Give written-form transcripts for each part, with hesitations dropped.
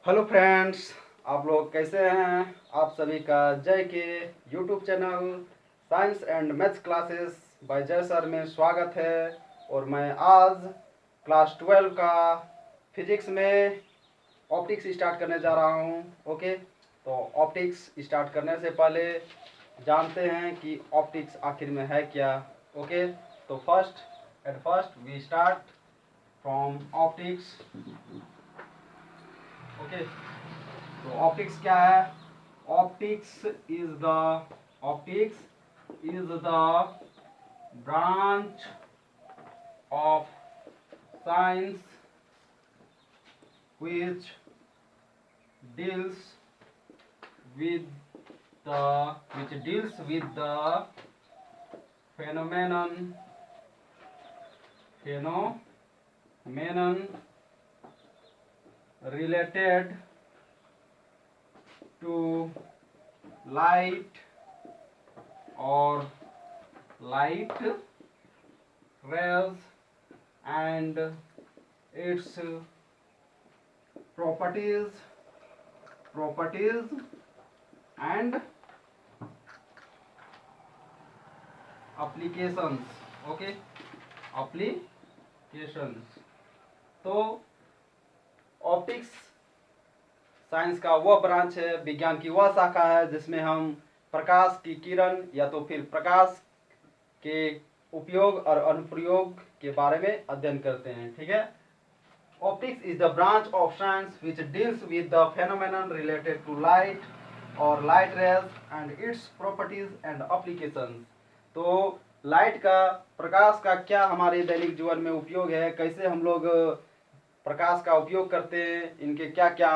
Hello friends, आप लोग कैसे हैं। आप सभी का जय के YouTube channel science and maths classes bye जय सर में स्वागत है। और मैं आज क्लास 12 का फिजिक्स में ऑप्टिक्स स्टार्ट करने जा रहा हूं। ओके, तो ऑप्टिक्स स्टार्ट करने से पहले जानते हैं कि ऑप्टिक्स आखिर में है क्या। ओके, तो first we start from optics. Okay, तो ऑप्टिक्स क्या है। Optics is the branch of science which deals with the phenomenon related to light or light rays and its properties and applications। Okay, applications। तो optics science का वह branch है, विज्ञान की वह शाखा है जिसमें हम प्रकाश की किरण या तो फिर प्रकाश के उपयोग और अनुप्रयोग के बारे में अध्ययन करते हैं। ठीक है, optics is the branch of science which deals with the phenomenon related to light और light rays and its properties and applications. तो लाइट का, प्रकाश का क्या हमारे दैनिक जीवन में उपयोग है, कैसे हम लोग प्रकाश का उपयोग करते हैं, इनके क्या क्या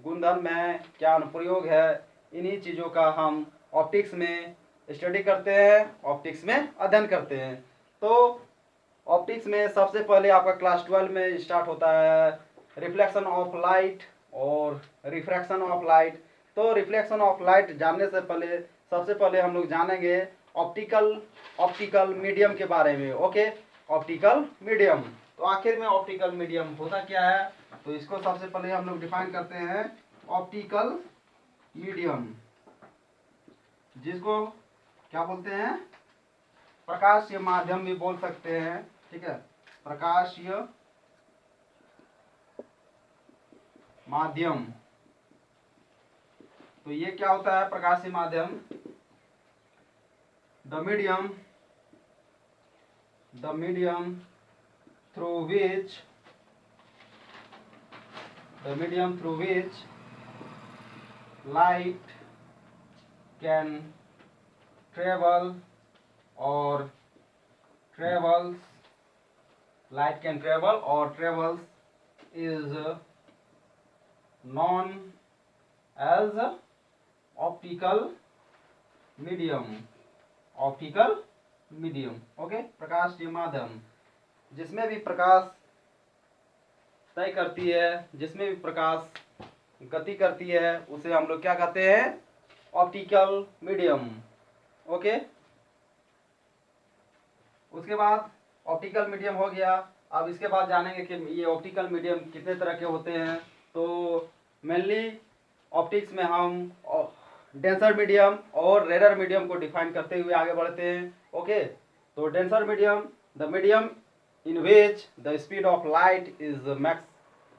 गुणधर्म है, क्या अनुप्रयोग है, इन्हीं चीज़ों का हम ऑप्टिक्स में स्टडी करते हैं, ऑप्टिक्स में अध्ययन करते हैं। तो ऑप्टिक्स में सबसे पहले आपका क्लास 12 में स्टार्ट होता है रिफ्लेक्शन ऑफ लाइट और रिफ्रैक्शन ऑफ लाइट। तो रिफ्लेक्शन ऑफ लाइट जानने से पहले सबसे पहले हम लोग जानेंगे ऑप्टिकल मीडियम के बारे में। Okay, optical medium. तो आखिर में ऑप्टिकल मीडियम होता क्या है, तो इसको सबसे पहले हम लोग डिफाइन करते हैं ऑप्टिकल मीडियम, जिसको क्या बोलते हैं, प्रकाशीय माध्यम भी बोल सकते हैं। ठीक है, प्रकाशीय माध्यम। तो ये क्या होता है प्रकाशीय माध्यम, the medium through which light can travel or travels is known as optical medium. Okay, प्रकाशीय माध्यम जिसमें भी प्रकाश तय करती है, जिसमें भी प्रकाश गति करती है, उसे हम लोग क्या कहते हैं, ऑप्टिकल मीडियम। ओके, उसके बाद ऑप्टिकल मीडियम हो गया। अब इसके बाद जानेंगे कि ये ऑप्टिकल मीडियम कितने तरह के होते हैं। तो मेनली ऑप्टिक्स में हम डेंसर मीडियम और रेडर मीडियम को डिफाइन करते हुए आगे बढ़ते हैं। ओके, तो denser medium, the medium in which the speed of light is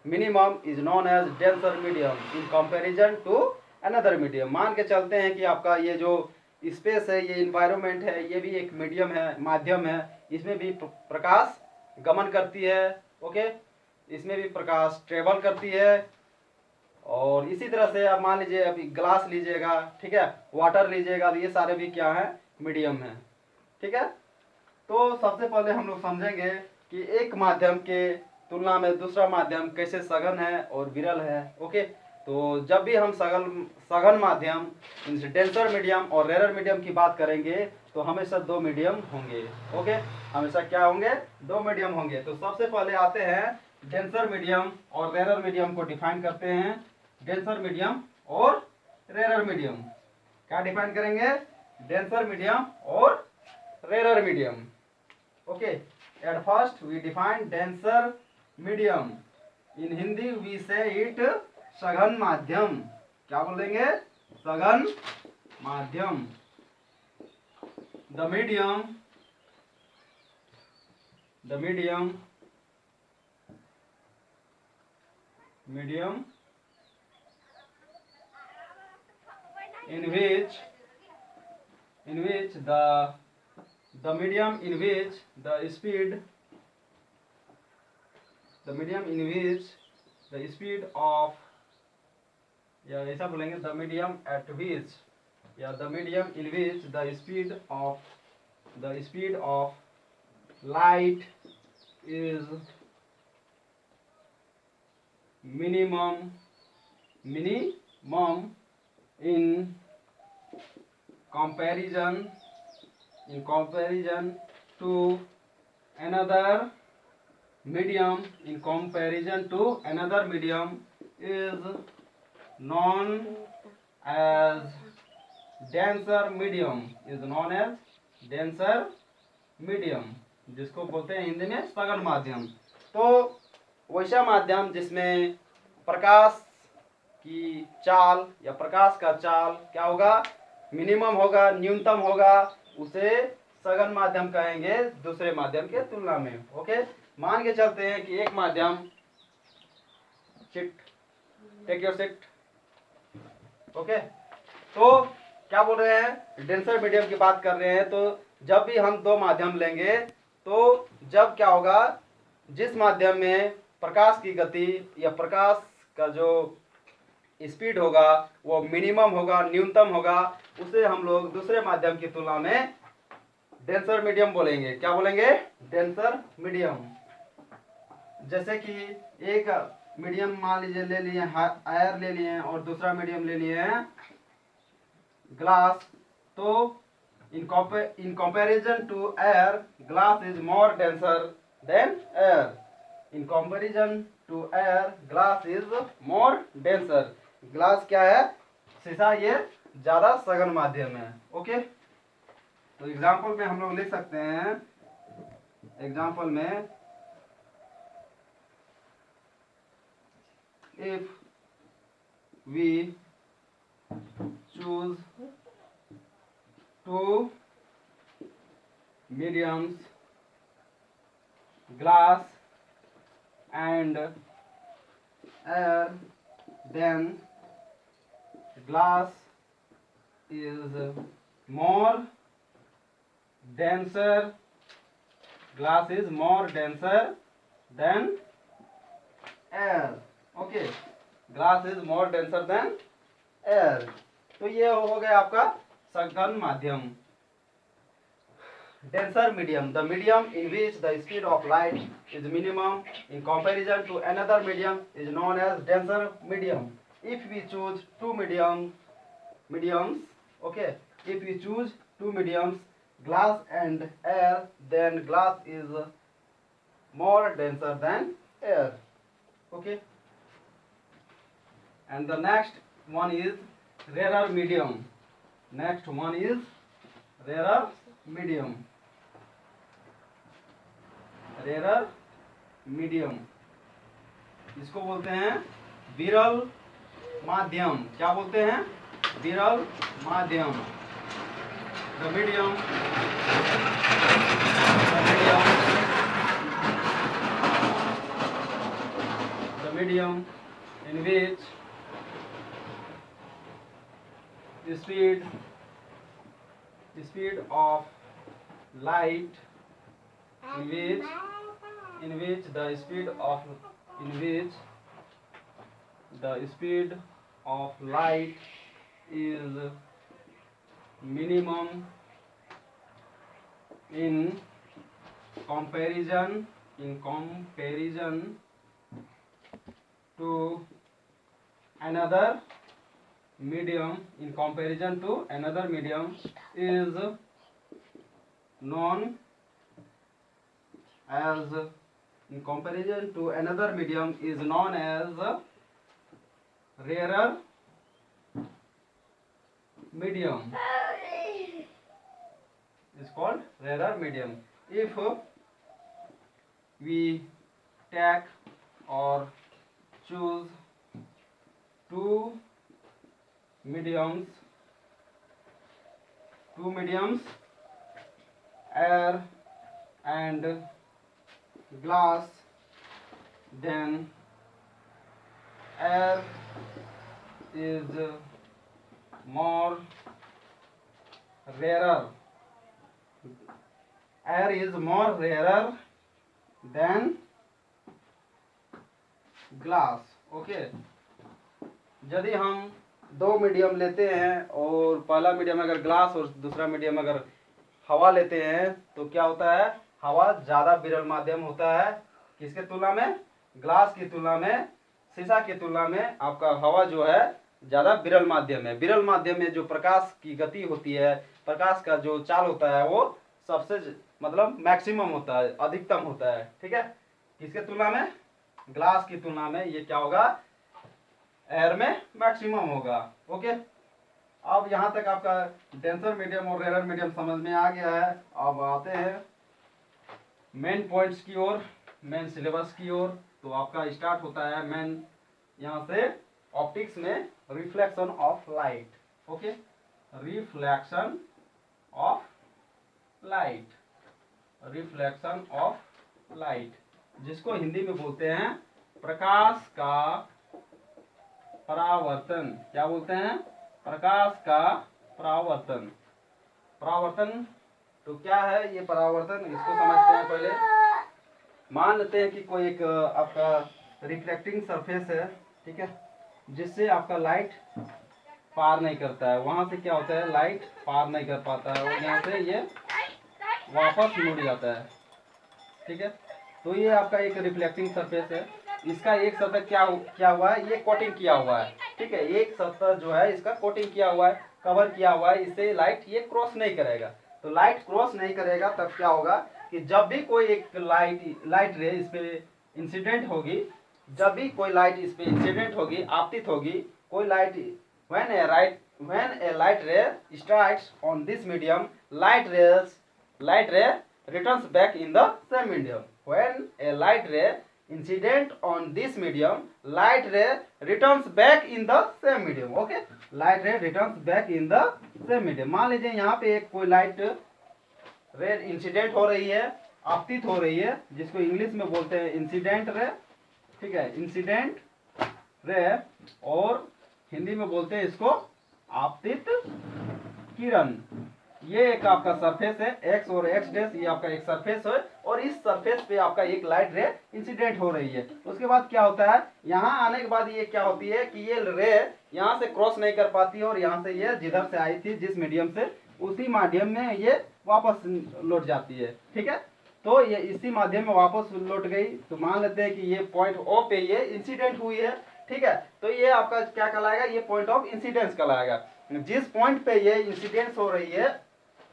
minimum is known as denser medium in comparison to another medium। मान के चलते हैं कि आपका ये जो स्पेस है, ये इन्वायरमेंट है, ये भी एक मीडियम है, माध्यम है, इसमें भी प्रकाश गमन करती है। ओके, इसमें भी प्रकाश ट्रेवल करती है। और इसी तरह से आप मान लीजिए अभी ग्लास लीजिएगा, ठीक है, वाटर लीजिएगा, ये सारे भी क्या है, मीडियम है। ठीक है, तो सबसे पहले हम लोग समझेंगे कि एक माध्यम के तुलना में दूसरा माध्यम कैसे सघन है और विरल है। ओके, तो जब भी हम सघन माध्यम डेंसर मीडियम और रेरर मीडियम की बात करेंगे तो हमेशा दो मीडियम होंगे। ओके, हमेशा क्या होंगे, दो मीडियम होंगे। तो सबसे पहले आते हैं डेंसर मीडियम और रेरर मीडियम को डिफाइन करते हैं। डेंसर मीडियम और रेरर मीडियम क्या डिफाइन करेंगे, डेंसर मीडियम और rarer medium. Okay, at first we define denser medium. In Hindi we say it सघन माध्यम, क्या बोलेंगे, सघन माध्यम। The medium, the medium, medium in which the medium in which the speed, the medium in which the speed of, या ऐसा बोलेंगे, the medium at which, या the medium in which the speed of light is minimum in comparison to another medium, in comparison to another medium, is known as denser medium, is known as denser medium, जिसको बोलते हैं हिंदी में सघन माध्यम। तो वैसा माध्यम जिसमें प्रकाश की चाल या प्रकाश का चाल क्या होगा, मिनिमम होगा, न्यूनतम होगा, उसे सघन माध्यम कहेंगे दूसरे माध्यम के तुलना में। ओके, मान के चलते हैं कि एक माध्यम, sit, take your sit. Okay, तो क्या बोल रहे हैं, डेंसर मीडियम की बात कर रहे हैं। तो जब भी हम दो माध्यम लेंगे तो जब क्या होगा, जिस माध्यम में प्रकाश की गति या प्रकाश का जो स्पीड होगा वो मिनिमम होगा, न्यूनतम होगा, उसे हम लोग दूसरे माध्यम की तुलना में डेंसर मीडियम बोलेंगे। क्या बोलेंगे, डेंसर मीडियम। जैसे कि एक मीडियम मान लीजिए ले लिए एयर ले लिए और दूसरा मीडियम ले लिए हैं ग्लास। तो in comparison to air, glass is more denser than air. In comparison to air, glass is more denser. Glass क्या है, शीशा, ये ज्यादा सघन माध्यम है। ओके, तो एग्जांपल में हम लोग लिख सकते हैं, एग्जांपल में if we choose two mediums, glass and air, then glass is more denser, glass is more denser than air. Okay, glass is more denser than air. तो ये हो गया आपका सघन माध्यम। Denser medium, the medium in which the speed of light is minimum in comparison to another medium, is known as denser medium. If we choose two mediums, okay, if we choose two mediums, glass and air, then glass is more denser than air. Okay, and the next one is rarer medium. Next one is rarer medium. Rarer medium, इसको बोलते हैं विरल माध्यम। क्या बोलते हैं, विरल माध्यम। The medium in which speed of light, in which the speed of light is minimum in comparison to another medium, is known as, in comparison to another medium, is known as rarer medium, is called rarer medium. If we take or choose two mediums, air and glass, then air is more rarer, air is more rarer than glass. Okay, यदि हम दो medium लेते हैं और पहला medium अगर glass और दूसरा मीडियम अगर हवा लेते हैं तो क्या होता है, हवा ज़्यादा विरल माध्यम होता है किसके तुलना में, ग्लास की तुलना में, शीशा की तुलना में आपका हवा जो है ज़्यादा विरल माध्यम है। विरल माध्यम में जो प्रकाश की गति होती है, प्रकाश का जो चाल होता है वो सबसे मतलब मैक्सिमम होता है, अधिकतम होता है। ठीक है, किसके तुलना में, ग्लास की तुलना में ये क्या होगा, एयर में मैक्सिमम होगा। ओके, अब यहाँ तक आपका डेंसर मीडियम और रेयर मीडियम समझ में आ गया है। अब आते हैं मेन पॉइंट्स की ओर, मेन सिलेबस की ओर। तो आपका स्टार्ट होता है मेन यहाँ से ऑप्टिक्स में reflection of light. Okay, reflection of light, reflection of light, जिसको हिंदी में बोलते हैं प्रकाश का परावर्तन। क्या बोलते हैं, प्रकाश का परावर्तन। परावर्तन तो क्या है ये परावर्तन, इसको समझते हैं पहले। मान लेते हैं कि कोई एक आपका रिफ्लेक्टिंग सरफेस है, ठीक है, जिससे आपका लाइट पार नहीं करता है। वहां से क्या होता है, लाइट पार नहीं कर पाता है और यहाँ से ये वापस मुड़ जाता है। ठीक है, तो ये आपका एक रिफ्लेक्टिंग सरफेस है। इसका एक सतह क्या हुआ है, ये कोटिंग किया हुआ है। ठीक है, एक सतह जो है इसका कोटिंग किया हुआ है, कवर किया हुआ है, इससे लाइट ये क्रॉस नहीं करेगा। तो लाइट क्रॉस नहीं करेगा तब क्या होगा कि जब भी कोई एक लाइट रे इस पे इंसिडेंट होगी, जब भी कोई लाइट इस पे इंसिडेंट होगी, आपतित होगी, कोई light when a light ray strikes on this medium, light ray returns back in the same medium. When a light ray incident on this medium, light ray returns back in the same medium. Okay, light ray returns back in the same medium. मान लीजिए यहाँ पे एक कोई light ray incident हो रही है, आपतित हो रही है, जिसको इंग्लिश में बोलते हैं इंसिडेंट रे। ठीक है, इंसिडेंट रे, और हिंदी में बोलते हैं इसको आपतित किरण। ये एक आपका सरफेस है, एक्स और एक्स डैश, ये आपका एक सरफेस है और इस सरफेस पे आपका एक लाइट रे इंसिडेंट हो रही है। उसके बाद क्या होता है, यहाँ आने के बाद ये क्या होती है कि ये रे यहाँ से क्रॉस नहीं कर पाती है और यहाँ से ये जिधर से आई थी जिस मीडियम से, उसी माध्यम में ये वापस लौट जाती है। ठीक है, तो ये इसी माध्यम में वापस लौट गई। तो मान लेते हैं कि ये पॉइंट ओ पे ये इंसिडेंट हुई है। ठीक है, तो ये आपका क्या कहलाएगा, ये पॉइंट ऑफ इंसिडेंस कहलाएगा। जिस पॉइंट पे ये इंसिडेंस हो रही है,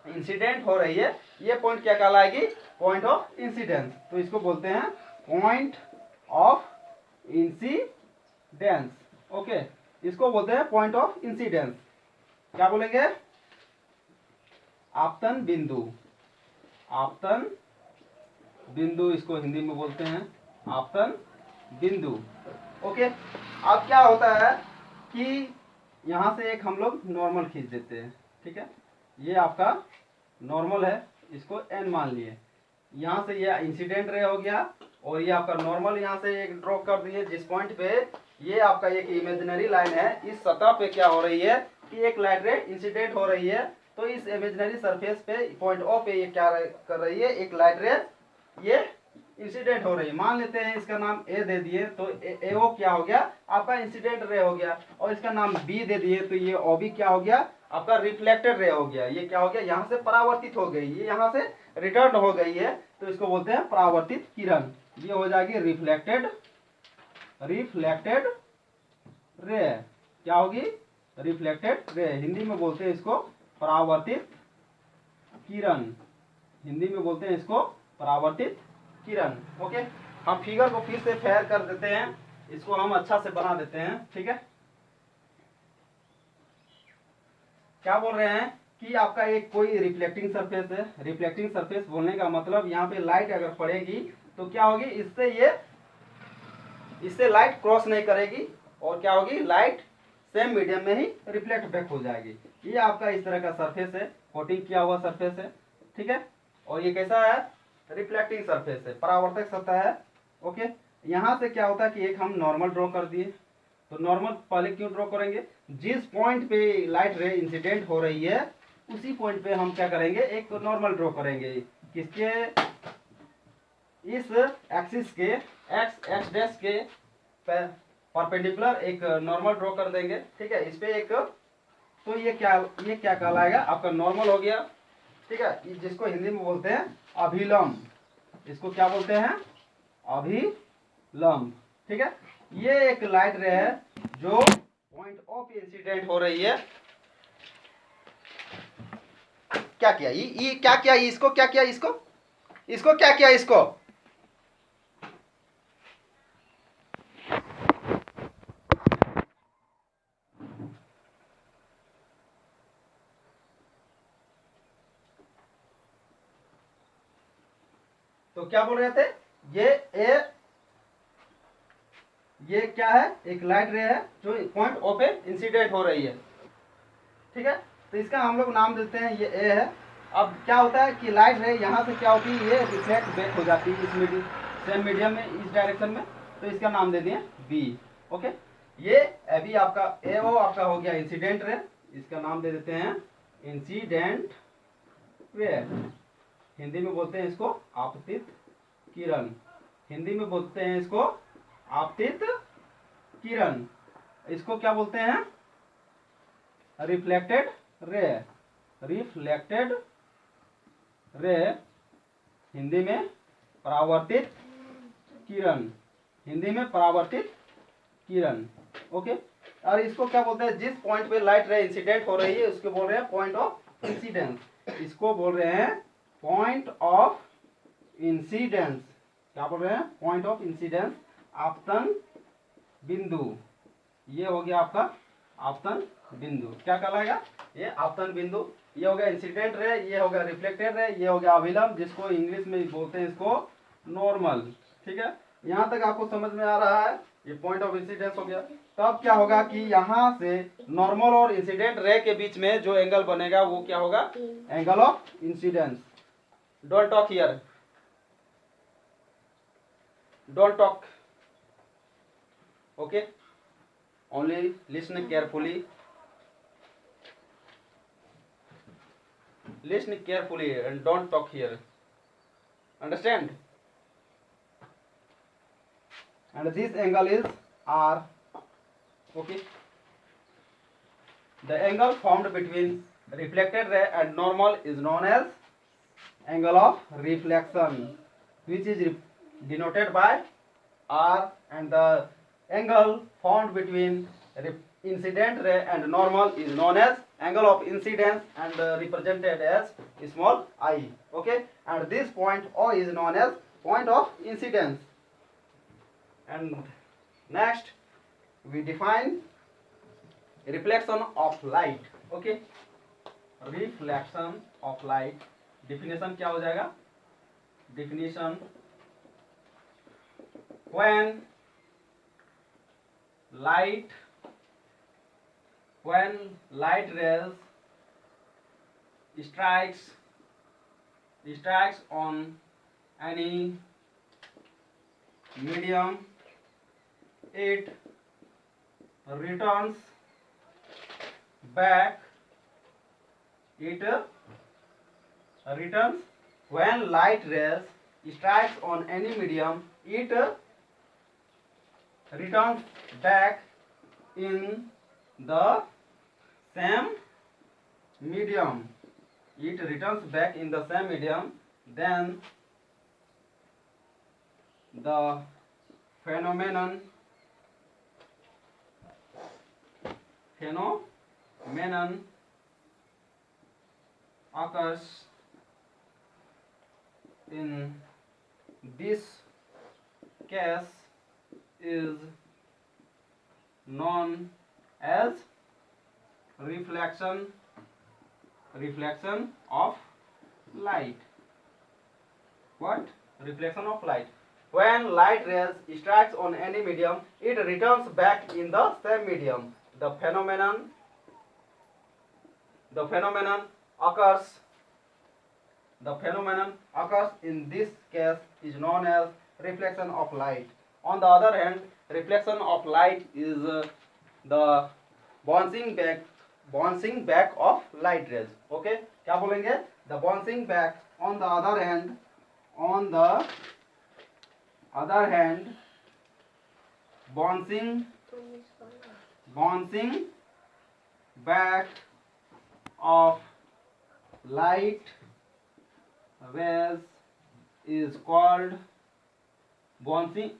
इंसिडेंट हो रही है, ये पॉइंट क्या कहलाएगी, पॉइंट ऑफ इंसिडेंस। तो इसको बोलते हैं पॉइंट ऑफ इंसिडेंस। ओके, इसको बोलते हैं पॉइंट ऑफ इंसिडेंस। क्या बोलेंगे, आपतन बिंदु, आपतन बिंदु, इसको हिंदी में बोलते हैं आपतन बिंदु। ओके, अब क्या होता है कि यहाँ से एक हम लोग नॉर्मल खींच देते हैं। ठीक है, ये आपका नॉर्मल है, इसको एन मान लिए। यहाँ से ये इंसिडेंट रे हो गया और ये आपका नॉर्मल यहाँ से एक ड्रॉ कर दिए जिस पॉइंट पे ये आपका एक इमेजिनरी लाइन है। इस सतह पे क्या हो रही है कि एक लाइट रे इंसिडेंट हो रही है, तो इस इमेजिनरी सरफेस पे पॉइंट ओ पे ये क्या कर रही है, एक लाइट रे ये इंसिडेंट हो रही है। मान लेते हैं इसका नाम ए दे दिए, तो ए ओ क्या हो गया, आपका इंसिडेंट रे हो गया। और इसका नाम बी दे दिए, तो ये ओ बी क्या हो गया, आपका रिफ्लेक्टेड रे हो गया। ये क्या हो गया, यहाँ से परावर्तित हो गई, ये यहाँ से रिटर्न हो गई है, तो इसको बोलते हैं परावर्तित किरण। ये हो जाएगी रिफ्लेक्टेड रे। क्या होगी, रिफ्लेक्टेड रे। हिंदी में बोलते हैं इसको परावर्तित किरण, हिंदी में बोलते हैं इसको परावर्तित किरण। ओके, हम फिगर को फिर से फेयर कर देते हैं, इसको हम अच्छा से बना देते हैं। ठीक है, क्या बोल रहे हैं कि आपका एक कोई रिफ्लेक्टिंग सरफेस है। रिफ्लेक्टिंग सरफेस बोलने का मतलब यहाँ पे लाइट अगर पड़ेगी तो क्या होगी, इससे लाइट क्रॉस नहीं करेगी और क्या होगी, लाइट सेम मीडियम में ही रिफ्लेक्ट बैक हो जाएगी। ये आपका इस तरह का सरफेस है, कोटिंग किया हुआ सरफेस है, ठीक है। और ये कैसा है, रिफ्लेक्टिंग सरफेस है, परावर्तक सतह है। ओके, यहाँ से क्या होता है कि एक हम नॉर्मल ड्रॉ कर दिए। तो नॉर्मल पहले क्यों ड्रॉ करेंगे, जिस पॉइंट पे लाइट रे इंसिडेंट हो रही है उसी पॉइंट पे हम क्या करेंगे, एक नॉर्मल ड्रॉ करेंगे। किसके, इस एक्सिस के एक्स डैश के परपेंडिकुलर एक नॉर्मल ड्रॉ कर देंगे, ठीक है। इस पे एक, तो ये क्या कहलाएगा, आपका नॉर्मल हो गया, ठीक है। जिसको हिंदी में बोलते हैं अभिलंब, इसको क्या बोलते हैं, अभिलंब, ठीक है। ये एक लाइट रे है जो पॉइंट ऑफ इंसिडेंट हो रही है। क्या किया ये क्या किया, इसको क्या किया, इसको क्या किया, इसको तो क्या बोल रहे थे, ये क्या है, एक लाइट रे है जो पॉइंट ओ पे इंसिडेंट हो रही है, ठीक है। तो इसका हम लोग नाम देते हैं, ये ए है। अब क्या होता है कि लाइट रे यहाँ से क्या होती है, ये रिफ्लेक्ट बैक हो जाती है इस सेम मीडियम में, इस डायरेक्शन में। तो इसका नाम दे दिए बी। ओके, ये अभी आपका ए ओ आपका हो गया इंसिडेंट रे, इसका नाम दे देते हैं इंसिडेंट रे। हिंदी में बोलते हैं इसको आपतित किरण, हिंदी में बोलते हैं इसको आपतित किरण। इसको क्या बोलते हैं, रिफ्लेक्टेड रे, रिफ्लेक्टेड रे, हिंदी में परावर्तित किरण, हिंदी में परावर्तित किरण। ओके, और इसको क्या बोलते हैं, जिस पॉइंट पे लाइट रे इंसिडेंट हो रही है उसको बोल रहे हैं पॉइंट ऑफ इंसिडेंस, इसको बोल रहे हैं पॉइंट ऑफ इंसिडेंस। क्या बोल रहे हैं, पॉइंट ऑफ इंसिडेंस, आपतन बिंदु। ये हो गया आपका आपतन बिंदु, क्या कहलाएगा, ये आपतन बिंदु। ये हो गया इंसिडेंट रे, ये हो गया रिफ्लेक्टेड रे, ये हो गया अभिलंब, जिसको इंग्लिश में बोलते हैं इसको नॉर्मल, ठीक है। यहाँ तक आपको समझ में आ रहा है, ये पॉइंट ऑफ इंसिडेंस हो गया। तब क्या होगा कि यहाँ से नॉर्मल और इंसिडेंट रे के बीच में जो एंगल बनेगा वो क्या होगा, angle of incidence. Don't talk here, don't talk, okay, only listen carefully, listen carefully and don't talk here, understand. And this angle is R. Okay, the angle formed between reflected ray and normal is known as angle of reflection, which is denoted by R, and the angle formed between incident ray and normal is known as angle of incidence and represented as small I. Okay, and this point O is known as point of incidence. And next we define reflection of light. Okay, reflection of light, definition क्या हो जाएगा, definition, when light rays strikes on any medium, it returns back, when light rays strikes on any medium, it returns back in the same medium, it returns back in the same medium, then the phenomenon occurs in this case is known as reflection of light. What? Reflection of light. when light rays strikes on any medium, it returns back in the same medium. The phenomenon occurs in this case is known as reflection of light. On the other hand, reflection of light is the bouncing back of light rays. Okay, क्या बोलेंगे? The bouncing back. On the other hand, bouncing back of light rays is called bouncing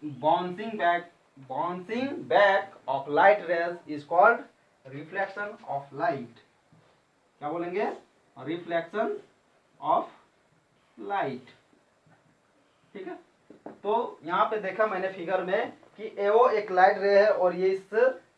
back of light rays is called reflection of light. क्या बोलेंगे? Reflection of light. ठीक है, तो यहाँ पे देखा मैंने फिगर में कि एओ एक लाइट रे है और ये इस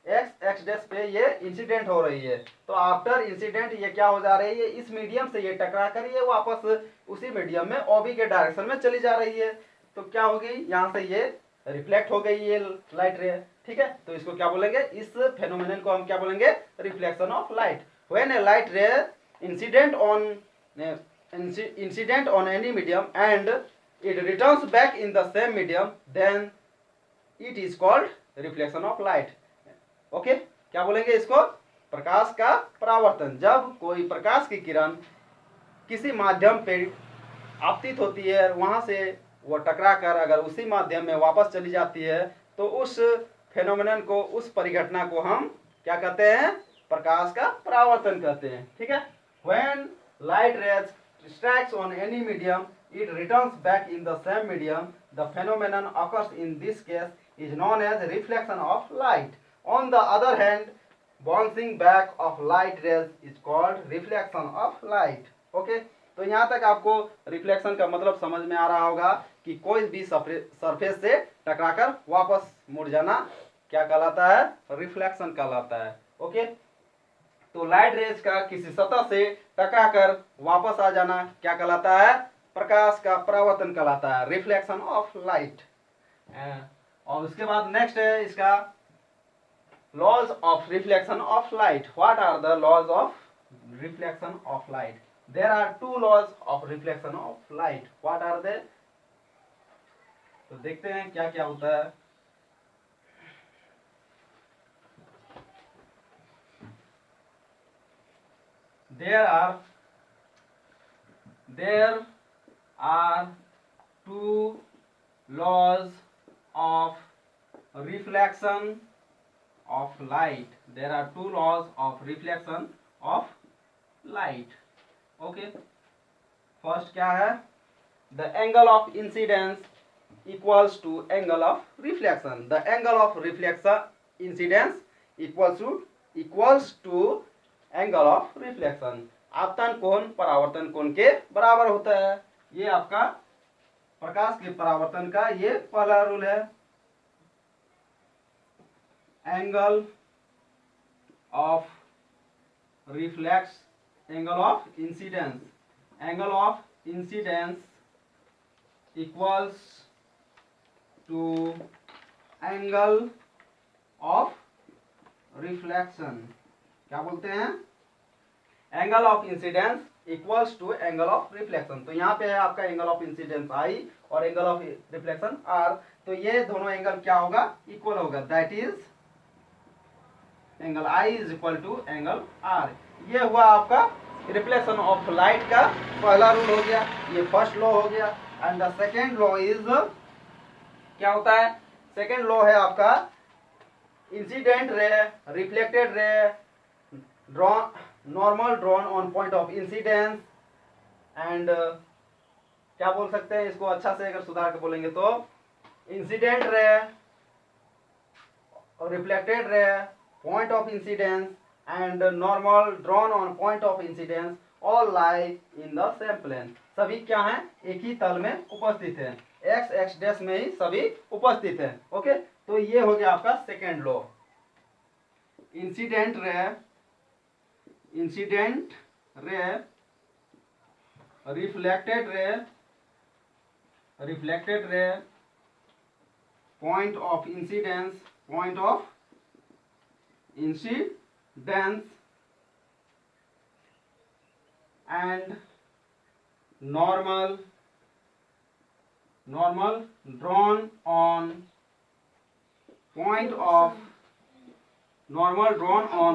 एक्स डैश पे ये इंसिडेंट हो रही है. तो आफ्टर इंसिडेंट ये क्या हो जा रही है, इस मीडियम से ये टकरा कर ये वापस उसी मीडियम में ओबी के डायरेक्शन में चली जा रही है. तो क्या होगी, यहाँ से ये रिफ्लेक्ट हो गई ये लाइट रे. ठीक है, तो इसको क्या बोलेंगे, इस फेनोमेनन को हम क्या बोलेंगे, reflection of light. When A light ray incident on any medium and it returns back in the same medium, then it is called reflection of light. Okay, क्या बोलेंगे इसको, प्रकाश का परावर्तन. जब कोई प्रकाश की किरण किसी माध्यम पे आपतित होती है, वहां से वो टकरा कर अगर उसी माध्यम में वापस चली जाती है, तो उस फेनोमेनन को, उस परिघटना को हम क्या कहते हैं, प्रकाश का परावर्तन कहते हैं. ठीक है, when light rays strikes on any medium, it returns back in the same medium. The phenomenon occurs in this case is known as reflection of light. On the other hand, bouncing back of light rays is called reflection of light. Okay, तो यहाँ तक आपको reflection का मतलब समझ में आ रहा होगा कि कोई भी सरफेस से टकराकर वापस मुड़ जाना क्या कहलाता है, रिफ्लेक्शन कहलाता है. ओके, तो लाइट रेज का किसी सतह से टकराकर वापस आ जाना क्या कहलाता है, प्रकाश का परावर्तन कहलाता है, रिफ्लेक्शन ऑफ लाइट. और उसके बाद नेक्स्ट है इसका laws of reflection of light. What are the laws of reflection of light? There are two laws of reflection of light. What are they? तो देखते हैं क्या क्या होता है. There are two laws of reflection of light. There are two laws of reflection of light. Okay, first क्या है, the angle of incidence equals to angle of reflection. The angle of reflection incidence equals to angle of reflection. आपतन कोण परावर्तन कोण के बराबर होता है. ये आपका प्रकाश के परावर्तन का ये पहला रूल है. Angle of reflex, angle of incidence equals to angle of reflection. क्या बोलते हैं, angle of incidence equals to angle of reflection. तो यहाँ पे है आपका एंगल ऑफ इंसिडेंस आई और एंगल ऑफ रिफ्लेक्शन आर. तो ये दोनों एंगल क्या होगा, इक्वल होगा. That is angle I is equal to angle R. ये हुआ आपका रिफ्लेक्शन ऑफ लाइट का पहला रूल हो गया, ये फर्स्ट लॉ हो गया. And the second law is क्या होता है, सेकेंड लॉ है आपका इंसिडेंट रे, रिफ्लेक्टेड रे, normal drawn on point of incidence and क्या बोल सकते हैं इसको अच्छा से अगर सुधार के बोलेंगे तो incident ray, reflected ray, point of incidence and normal drawn on point of incidence all lie in the same plane. सभी क्या हैं, एक ही तल में उपस्थित हैं, एक्स डैश में ही सभी उपस्थित हैं. ओके, तो ये हो गया आपका second law. Incident ray, reflected रे point of incidence and normal drawn on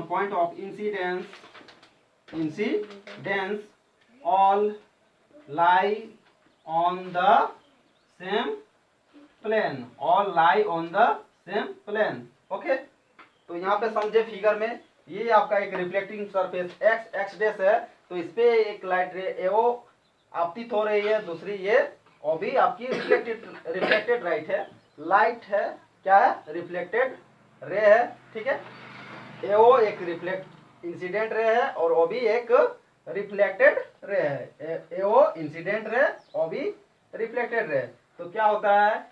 point of incidence all lie on the same plane, okay. तो यहाँ पे समझे फिगर में, ये आपका एक रिफ्लेक्टिंग सरफेस एक्स डेस है, तो इस पे एक लाइट रे एओ आपतित हो रही है, दूसरी ये ओ भी आपकी रिफ्लेक्टेड राइट है, लाइट है, क्या है, रिफ्लेक्टेड रे है, ठीक है। एओ एक रिफ्लेक्ट इंसिडेंट रे है और ओ भी एक रिफ्लेक्टेड रे है। एओ इंसिडेंट रे, ओ भी रिफ्लेक्टेड रे। तो क्या होता है,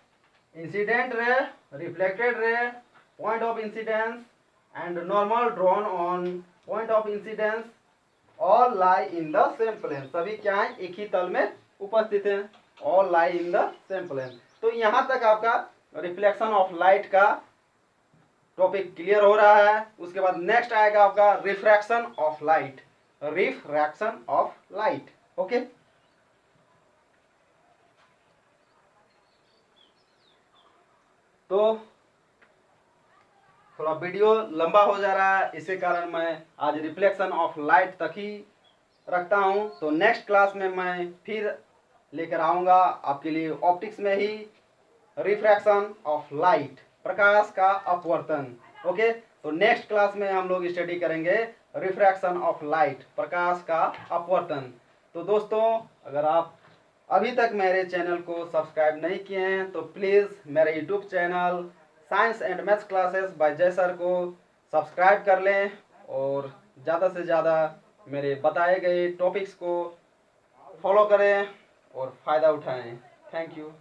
incident ray, reflected ray, point of incidence and normal drawn on point of incidence all lie in the same plane, सभी क्या है, एक ही तल में उपस्थित हैं, all lie in the same plane. तो यहाँ तक आपका रिफ्लेक्शन ऑफ लाइट का टॉपिक क्लियर हो रहा है। उसके बाद नेक्स्ट आएगा आपका रिफ्रैक्शन ऑफ लाइट, ओके। तो थोड़ा वीडियो लंबा हो जा रहा है, इसी कारण मैं आज रिफ्लेक्शन ऑफ लाइट तक ही रखता हूं। तो नेक्स्ट क्लास में मैं फिर लेकर आऊंगा आपके लिए ऑप्टिक्स में ही रिफ्रैक्शन ऑफ लाइट, प्रकाश का अपवर्तन, ओके। तो नेक्स्ट क्लास में हम लोग स्टडी करेंगे रिफ्रैक्शन ऑफ लाइट, प्रकाश का अपवर्तन। तो दोस्तों, अगर आप अभी तक मेरे चैनल को सब्सक्राइब नहीं किए हैं तो प्लीज़ मेरे YouTube channel science and maths classes bye जय सर को सब्सक्राइब कर लें और ज़्यादा से ज़्यादा मेरे बताए गए टॉपिक्स को फॉलो करें और फ़ायदा उठाएं। Thank you.